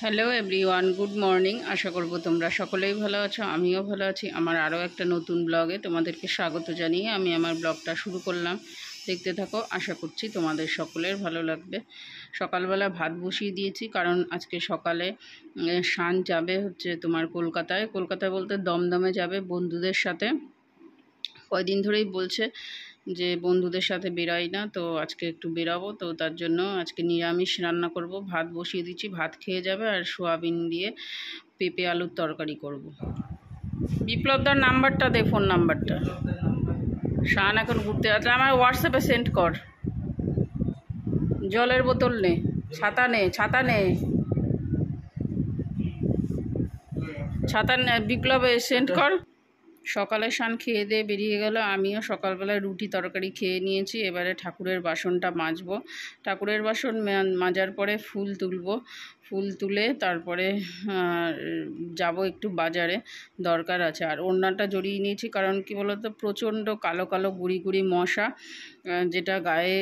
Hello everyone, good morning. আশা করব তোমরা সকলেই ভালো আছো, আমিও ভালো আছি। আমার আরও একটা নতুন ব্লগে তোমাদেরকে স্বাগত জানিয়ে আমি আমার ব্লগটা শুরু করলাম। দেখতে থাকো, আশা করছি তোমাদের সকলের ভালো লাগবে। সকালবেলা ভাত বসিয়ে দিয়েছি, কারণ আজকে সকালে শান যাবে হচ্ছে তোমার কলকাতায় বলতে দমদমে যাবে বন্ধুদের সাথে। কয়দিন ধরেই বলছে যে বন্ধুদের সাথে বেরাই না, তো আজকে একটু বেরাবো, তো তার জন্য আজকে নিরামিষ রান্না করব। ভাত বসিয়ে দিচ্ছি, ভাত খেয়ে যাবে, আর সোয়াবিন দিয়ে পেঁপে আলুর তরকারি করব। বিপ্লবদার নাম্বারটা দে, ফোন নাম্বারটা। শান এখন ঘুরতে আছে, আমার হোয়াটসঅ্যাপে সেন্ড কর। জলের বোতল নে, ছাতা নে, ছাতা নে, বিপ্লবে সেন্ড কর। সকালে শান খেয়ে দিয়ে বেরিয়ে গেল, আমিও সকালবেলায় রুটি তরকারি খেয়ে নিয়েছি। এবারে ঠাকুরের বাসনটা মাজবো। ঠাকুরের বাসন মাজার পরে ফুল তুলবো। ফুল তুলে তারপরে যাব একটু বাজারে, দরকার আছে। আর ওড়নাটা জড়িয়ে নিয়েছি, কারণ কি বলতো, প্রচণ্ড কালো কালো গুড়ি গুড়ি মশা, যেটা গায়ে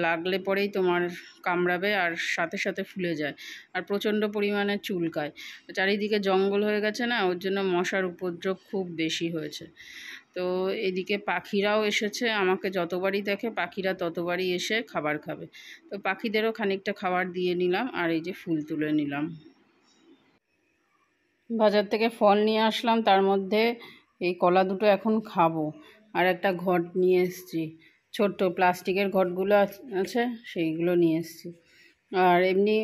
লাগলে পরেই তোমার কামড়াবে আর সাথে সাথে ফুলে যায়, আর প্রচণ্ড পরিমাণে চুলকায়। চারিদিকে জঙ্গল হয়ে গেছে না, ওর জন্য মশার উপদ্রব খুব বেশি হয়েছে। তো এদিকে পাখিরাও এসেছে, আমাকে যতবারই দেখে পাখিরা ততবারই এসে খাবার খাবে। তো পাখিদেরও খানিকটা খাবার দিয়ে নিলাম, আর এই যে ফুল তুলে নিলাম। বাজার থেকে ফল নিয়ে আসলাম, তার মধ্যে এই কলা দুটো এখন খাবো। আর একটা ঘট নিয়ে এসেছি, ছোট্ট প্লাস্টিকের ঘটগুলো আছে সেইগুলো নিয়ে এসেছি। আর এমনি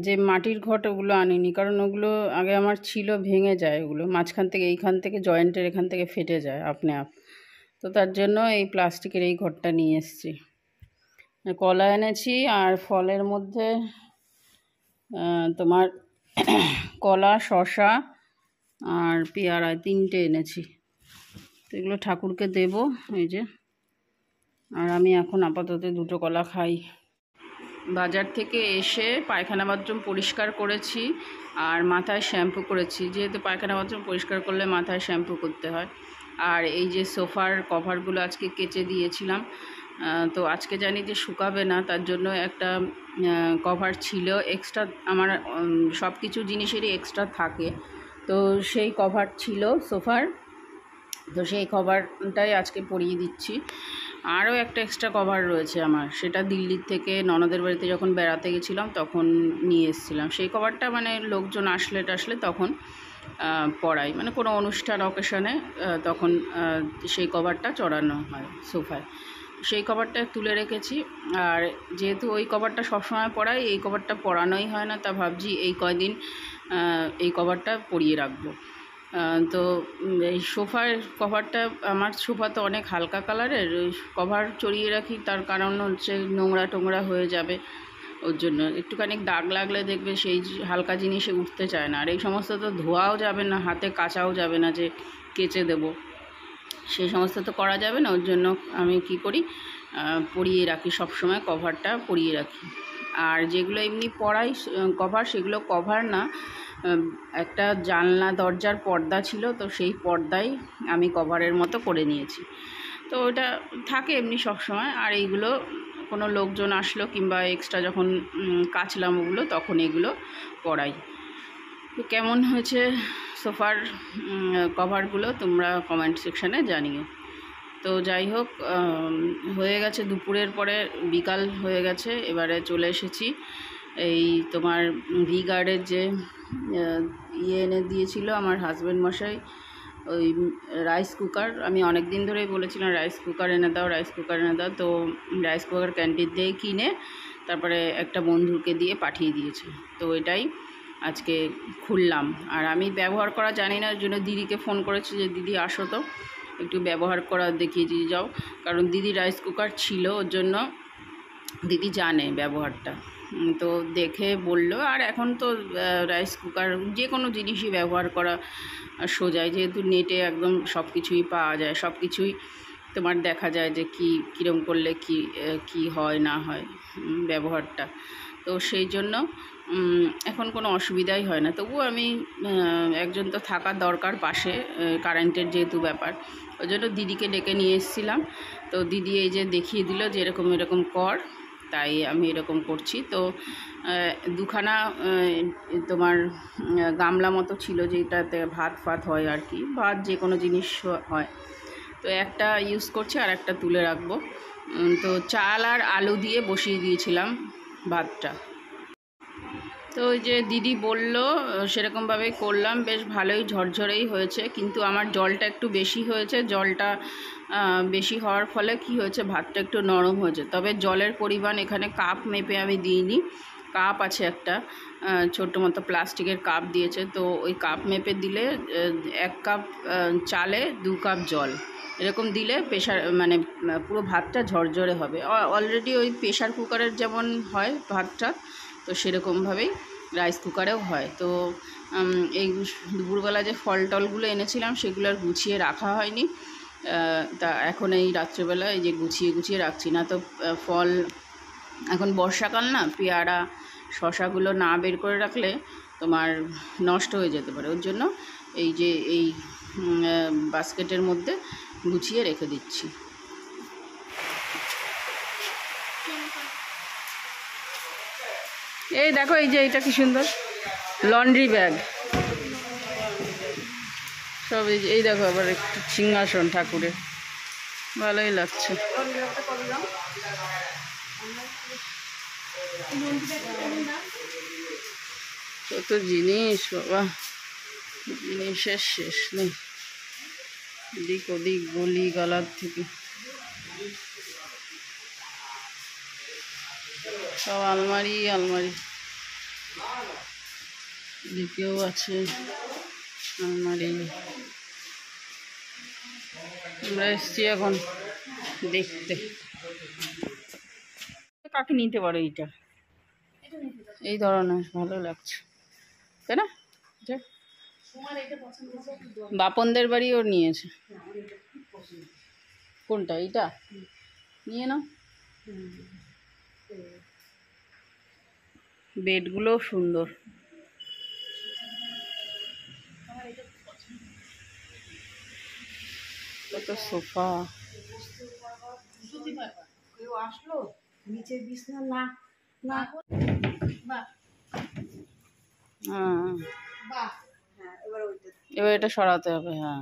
যে মাটির ঘট ওগুলো আনিনি, কারণ ওগুলো আগে আমার ছিল, ভেঙে যায় ওগুলো, মাঝখান থেকে এইখান থেকে জয়েন্টের এখান থেকে ফেটে যায় আপনি আপ। তো তার জন্য এই প্লাস্টিকের এই ঘটটা নিয়ে এসেছি। কলা এনেছি, আর ফলের মধ্যে তোমার কলা, শসা আর পেয়ারা, তিনটে এনেছি। তো এগুলো ঠাকুরকে দেব, এই যে। আর আমি এখন আপাতত দুটো কলা খাই। বাজার থেকে এসে পায়খানা বাথরুম পরিষ্কার করেছি, আর মাথায় শ্যাম্পু করেছি, যেহেতু পায়খানা বাথরুম পরিষ্কার করলে মাথায় শ্যাম্পু করতে হয়। আর এই যে সোফার কভারগুলো আজকে কেচে দিয়েছিলাম, তো আজকে জানি যে শুকাবে না, তার জন্য একটা কভার ছিল এক্সট্রা। আমার সব কিছু জিনিসেরই এক্সট্রা থাকে, তো সেই কভার ছিল সোফার, তো সেই কভারটাই আজকে পরিয়ে দিচ্ছি। আরও একটা এক্সট্রা কভার রয়েছে আমার, সেটা দিল্লির থেকে ননদের বাড়িতে যখন বেড়াতে গেছিলাম তখন নিয়ে এসেছিলাম। সেই কভারটা মানে লোকজন আসলে টাসলে তখন পরাই, মানে কোনো অনুষ্ঠান অকেশনে তখন সেই কভারটা চড়ানো হয় সোফায়। সেই কভারটা তুলে রেখেছি। আর যেহেতু ওই কভারটা সবসময় পরাই, এই কভারটা পরানোই হয় না, তা ভাবছি এই কয়দিন এই কভারটা পরিয়ে রাখবো। তো এই সোফার কভারটা, আমার সোফা তো অনেক হালকা কালারের, ওই কভার চড়িয়ে রাখি, তার কারণ হচ্ছে নোংরা টোংরা হয়ে যাবে, ওর জন্য একটুখানি দাগ লাগলে দেখবে সেই হালকা জিনিসে উঠতে চায় না। আর এই সমস্ত তো ধোয়াও যাবে না, হাতে কাচাও যাবে না যে কেচে দেব, সেই সমস্ত তো করা যাবে না। ওর জন্য আমি কি করি, পরিয়ে রাখি, সবসময় কভারটা পরিয়ে রাখি। আর যেগুলো এমনি পরাই কভার, সেগুলো কভার না, একটা জানলা দরজার পর্দা ছিল, তো সেই পর্দায় আমি কভারের মতো করে নিয়েছি। তো ওটা থাকে এমনি সবসময়। আর এইগুলো কোনো লোকজন আসলো কিংবা এক্সট্রা যখন কাচলাম ওগুলো, তখন এগুলো পরাই। তো কেমন হয়েছে সোফার কভারগুলো তোমরা কমেন্ট সেকশানে জানিও। তো যাই হোক, হয়ে গেছে দুপুরের পরে, বিকাল হয়ে গেছে। এবারে চলে এসেছি এই তোমার ভি গার্ডের যে এনে দিয়েছিল আমার হাজব্যান্ড মশাই, ওই রাইস কুকার। আমি অনেক দিন ধরেই বলেছিলাম রাইস কুকার এনে দাও, রাইস কুকার এনে দাও। তো রাইস কুকার ক্যান্টিন দিয়ে কিনে তারপরে একটা বন্ধুকে দিয়ে পাঠিয়ে দিয়েছে। তো এটাই আজকে খুললাম। আর আমি ব্যবহার করা জানি না, ওই জন্য দিদিকে ফোন করেছি যে দিদি আসো তো একটু ব্যবহার করা দেখিয়ে দিয়ে যাও, কারণ দিদি রাইস কুকার ছিল, ওর জন্য দিদি জানে ব্যবহারটা। তো দেখে বলল। আর এখন তো রাইস কুকার যে কোনো জিনিসই ব্যবহার করা সোজাই, যেহেতু নেটে একদম সব কিছুই পাওয়া যায়, সব কিছুই তোমার দেখা যায় যে কীরকম করলে কি হয় না হয় ব্যবহারটা। তো সেই জন্য এখন কোনো অসুবিধাই হয় না। তবুও আমি একজন তো থাকার দরকার পাশে, কারেন্টের যেহেতু ব্যাপার, ওই জন্য দিদিকে ডেকে নিয়ে এসেছিলাম। তো দিদি এই যে দেখিয়ে দিল যে এরকম এরকম কর, তাই আমি এরকম করছি। তো দুখানা তোমার গামলা মতো ছিল, যেটাতে ভাত ফাত হয় আর কি, ভাত যে কোনো জিনিস হয়। তো একটা ইউজ করছি আর একটা তুলে রাখবো। তো চাল আর আলু দিয়ে বসিয়ে দিয়েছিলাম ভাতটা। তো ওই যে দিদি বলল সেরকমভাবেই করলাম, বেশ ভালোই ঝরঝরেই হয়েছে, কিন্তু আমার জলটা একটু বেশি হয়েছে। জলটা বেশি হওয়ার ফলে কি হয়েছে, ভাতটা একটু নরম হয়েছে। তবে জলের পরিমাণ এখানে কাপ মেপে আমি দিইনি, কাপ আছে একটা ছোট্ট মতো প্লাস্টিকের কাপ দিয়েছে, তো ওই কাপ মেপে দিলে 1 কাপ চালে 2 কাপ জল এরকম দিলে প্রেশার মানে পুরো ভাতটা ঝরঝরে হবে। অলরেডি ওই প্রেশার কুকারের যেমন হয় ভাতটা, তো সেরকমভাবেই রাইস কুকারেও হয়। তো এই দুপুরবেলা যে ফল টলগুলো এনেছিলাম সেগুলো আর গুছিয়ে রাখা হয়নি, তা এখন এই রাত্রেবেলা এই যে গুছিয়ে রাখছি। না তো ফল, এখন বর্ষাকাল না, পেয়ারা শশাগুলো না বের করে রাখলে তোমার নষ্ট হয়ে যেতে পারে। ওর জন্য এই যে এই বাস্কেটের মধ্যে গুছিয়ে রেখে দিচ্ছি। এই দেখো, এই যে এটা কি সুন্দর লন্ড্রি ব্যাগ সব। এই দেখো আবার একটু সিংহাসন ঠাকুরের, ভালোই লাগছে। কত জিনিস বাবা, জিনিসের শেষ নেই, এদিক ওদিক গলি গালার থেকে সব আলমারি আলমারি, এদিকেও আছে আলমারি। আমরা এসছি এখন দেখতে, কাকে নিতে পারো, এইটা এই ধরনের ভালো লাগছে তাই না? বাপনদের বাড়ি ওর নিয়েছে। কোনটা? এইটা নিয়ে নাও। বেডগুলো সুন্দর, কত সোফা। আসলো নিচে বিছনা না না, এবার এটা সরাতে হবে। হ্যাঁ,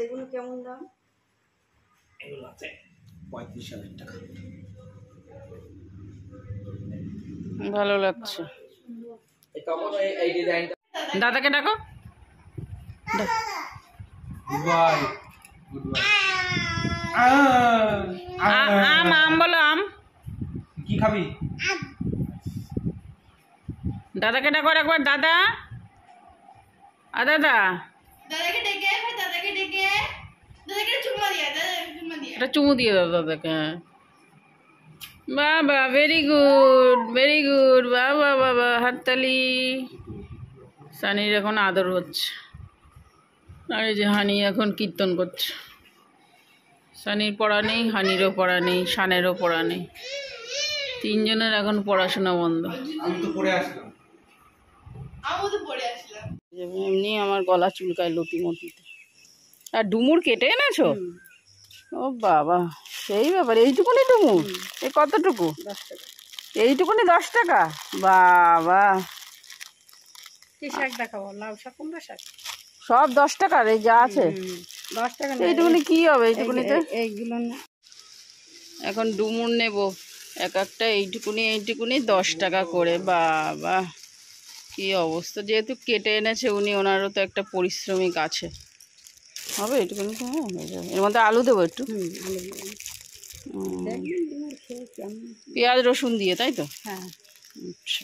এগুলো কেমন দাম? এগুলো আছে 35,000 টাকা। ভালো লাগছে। দাদাকে ডাকো। আম আম বলো, আম কি খাবি? দাদাকে ডাকো একবার, দাদা দাদা, দাদাকে ডেকে দাদাকে চুমু দিয়ে দাও দাদাকে। বাবা, ভেরি গুড, বাবা বাবা, হাততালি। সানির এখন আদর হচ্ছে, আর এই যে হানি এখন কীর্তন করছে। সানির পড়া নেই, হানিরও পড়া নেই, শানেরও পড়া নেই, তিনজনের এখন পড়াশোনা বন্ধ। এমনি আমার গলা চুলকায় লতিমতিতে। আর ডুমুর কেটে এনেছো? ও বাবা, সেই ব্যাপার। এইটুকুনি ডুমুর? এই কতটুকু? 10 টাকা। এইটুকুনি 10 টাকা? বাবা, কি শাক দেখাবো? লাউ শাক, কুমড়া শাক, সব 10 টাকার? এই যা আছে 10 টাকা। এইটুকুনি কি হবে? এইটুকুনিতে এইগুলো এখন ডুমুর নেব এক একটা, এইটুকুনি 10 টাকা করে। বাবা, কি অবস্থা। যেহেতু কেটে এনেছে উনি, ওনারও তো একটা পরিশ্রমিক আছে, হবে এইটুকুনি। হ্যাঁ, হয়ে যাবে। এর মধ্যে আলু দেবো একটু, পেঁয়াজ রসুন দিয়ে, তাই তো? হ্যাঁ। আচ্ছা,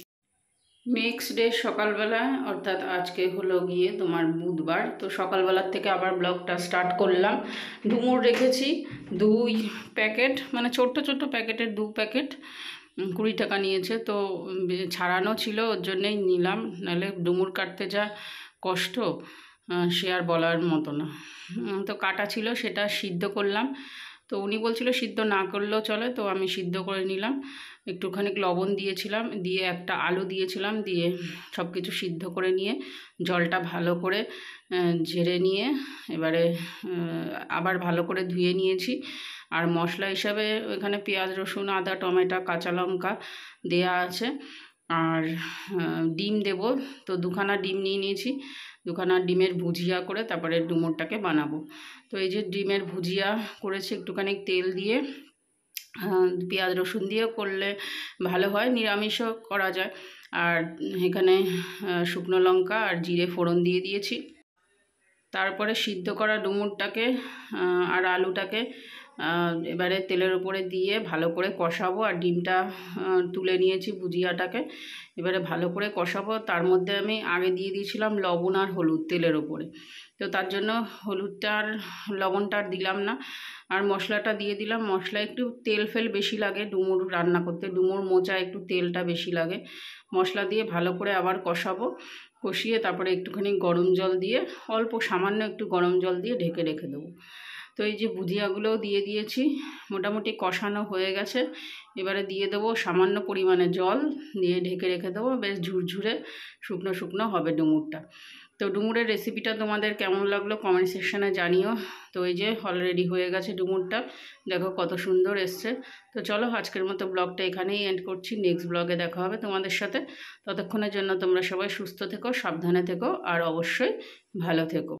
নেক্সট ডে সকালবেলা, অর্থাৎ আজকে হলো গিয়ে তোমার বুধবার। তো সকালবেলার থেকে আবার ব্লগটা স্টার্ট করলাম। ডুমুর রেখেছি 2 প্যাকেট, মানে ছোট্ট প্যাকেটের 2 প্যাকেট, 20 টাকা নিয়েছে। তো ছাড়ানো ছিল, ওর জন্যেই নিলাম, নাহলে ডুমুর কাটতে যা কষ্ট সে আর বলার মতো না। তো কাটা ছিল, সেটা সিদ্ধ করলাম। তো উনি বলছিল সিদ্ধ না করলেও চলে, তো আমি সিদ্ধ করে নিলাম। একটুখানি লবণ দিয়েছিলাম, দিয়ে একটা আলু দিয়েছিলাম, দিয়ে সব কিছু সিদ্ধ করে নিয়ে জলটা ভালো করে ঝেড়ে নিয়ে এবারে আবার ভালো করে ধুয়ে নিয়েছি। আর মশলা হিসাবে এখানে পেঁয়াজ রসুন আদা টমেটো কাঁচা লঙ্কা দেয়া আছে। আর ডিম দেব, তো দুখানা ডিম নিয়ে নিয়েছি, দুখানা ডিমের ভুজিয়া করে তারপরে ডুমুরটাকে বানাবো। তো এই যে ডিমের ভুজিয়া করেছি একটুখানি তেল দিয়ে, পেঁয়াজ রসুন দিয়েও করলে ভালো হয়, নিরামিষও করা যায়। আর এখানে শুকনো লঙ্কা আর জিরে ফোড়ন দিয়ে দিয়েছি। তারপরে সিদ্ধ করা ডুমুরটাকে আর আলুটাকে এবারে তেলের উপরে দিয়ে ভালো করে কষাবো। আর ডিমটা তুলে নিয়েছি ভুজিয়াটাকে, এবারে ভালো করে কষাবো। তার মধ্যে আমি আগে দিয়ে দিয়েছিলাম লবণ আর হলুদ তেলের ওপরে, তো তার জন্য হলুদটা আর লবণটা আর দিলাম না, আর মশলাটা দিয়ে দিলাম। মশলা একটু তেল ফেল বেশি লাগে ডুমুর রান্না করতে, ডুমুর মোচা একটু তেলটা বেশি লাগে। মশলা দিয়ে ভালো করে আবার কষাবো, কষিয়ে তারপরে একটুখানি গরম জল দিয়ে, অল্প সামান্য একটু গরম জল দিয়ে ঢেকে রেখে দেবো। তো এই যে ভুজিয়াগুলোও দিয়ে দিয়েছি, মোটামুটি কষানো হয়ে গেছে। এবারে দিয়ে দেবো সামান্য পরিমাণে জল, দিয়ে ঢেকে রেখে দেবো, বেশ ঝুরঝুরে শুকনো শুকনো হবে ডুমুরটা। তো ডুমুরের রেসিপিটা তোমাদের কেমন লাগলো কমেন্ট সেকশানে জানিও। তো এই যে অলরেডি হয়ে গেছে ডুমুরটা, দেখো কত সুন্দর এসছে। তো চলো আজকের মতো ব্লগটা এখানেই এন্ড করছি, নেক্সট ব্লগে দেখা হবে তোমাদের সাথে। ততক্ষণের জন্য তোমরা সবাই সুস্থ থেকো, সাবধানে থেকো, আর অবশ্যই ভালো থেকো।